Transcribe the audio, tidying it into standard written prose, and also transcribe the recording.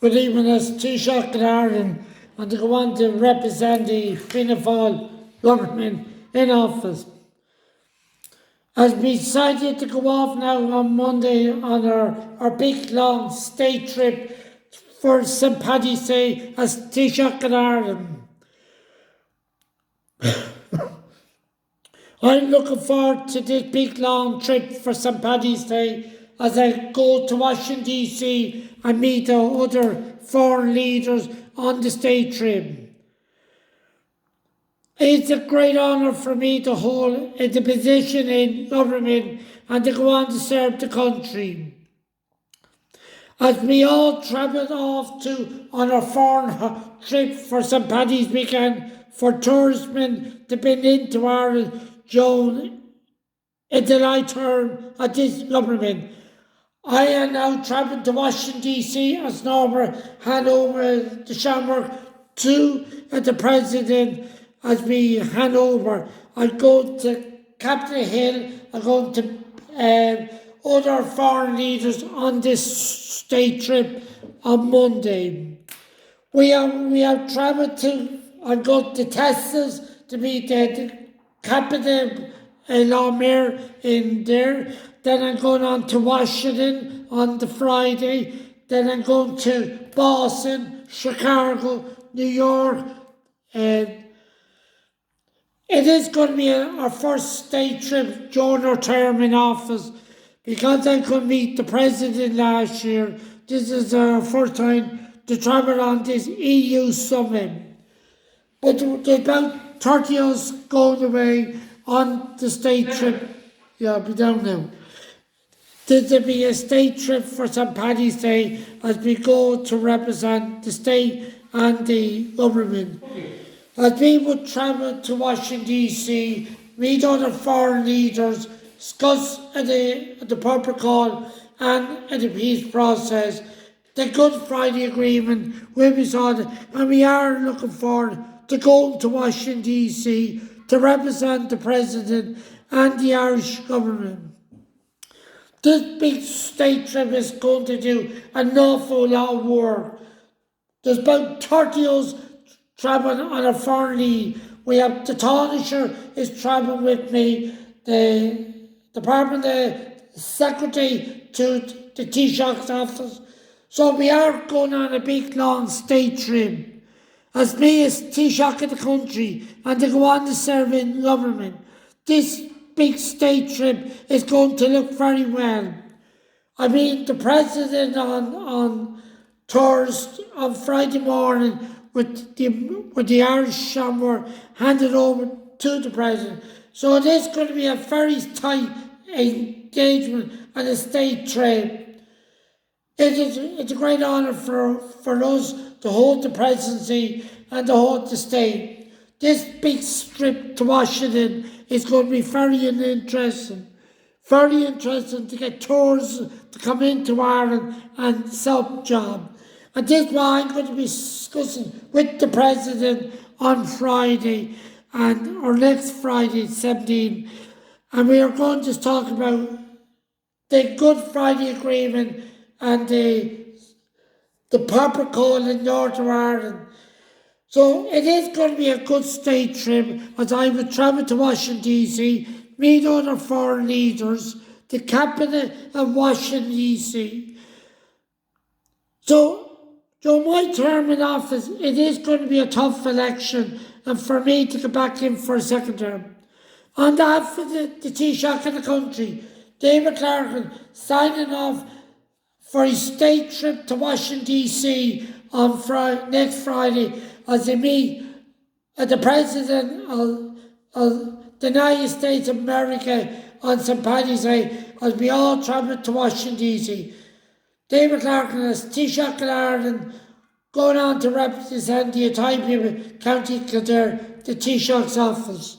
Good evening, as Taoiseach in Ireland, and to go on to represent the Fianna Fáil government in office. As we decided to go off now on Monday on our big long state trip for St. Paddy's Day as Taoiseach in Ireland. I'm looking forward to this big long trip for St. Paddy's Day as I go to Washington DC and meet the other foreign leaders on the state trip. It's a great honour for me to hold the position in government and to go on to serve the country. As we all travelled off on our foreign trip for St. Paddy's weekend for tourism to bring into Ireland during the night term of this government. I am now travelling to Washington DC as normal, hand over the Shamrock to the President as we hand over. I go to Capitol Hill, I go to other foreign leaders on this state trip on Monday. We have travelled to, I go to Texas to meet the capital lawmayor in there. Then I'm going on to Washington on the Friday. Then I'm going to Boston, Chicago, New York. It is going to be our first state trip during our term in office because I could meet the President last year. This is our first time to travel on this EU summit. But there's about 30 of us going away on the state trip. Yeah, I'll be down now. There'll be a state trip for St. Paddy's Day as we go to represent the state and the government. As we would travel to Washington DC, meet other foreign leaders, discuss the protocol and the peace process, the Good Friday Agreement will be signed, and we are looking forward to going to Washington DC to represent the President and the Irish government. This big state trip is going to do an awful lot of work. There's about 30 of us travelling on a foreign leave. We have the Taoiseach is travelling with me, the Department Secretary to the Taoiseach's office. So we are going on a big long state trip. As me as Taoiseach of the country and to go on to serve in government, this big state trip is going to look very well. I mean, the President on Thursday, on Friday morning, with the Irish Shamrock handed over to the President. So it is going to be a very tight engagement and a state trip. It's a great honour for us to hold the presidency and to hold the state. This big trip to Washington is going to be very interesting to get tours to come into Ireland and self job. And this is what I'm going to be discussing with the President on Friday or next Friday, 17. And we are going to talk about the Good Friday Agreement and the protocol in Northern Ireland. So it is going to be a good state trip as I will travel to Washington DC, meet other foreign leaders, the capital of Washington DC. So during my term in office, it is going to be a tough election and for me to go back in for a second term. On behalf of the Taoiseach of the country, David Clarkin, signing off for his state trip to Washington DC on next Friday as they meet the President of the United States of America on St. Paddy's Day as we all travel to Washington DC. David Clarkin as Taoiseach of Ireland going on to represent the Otago County Kildare, the Taoiseach's office.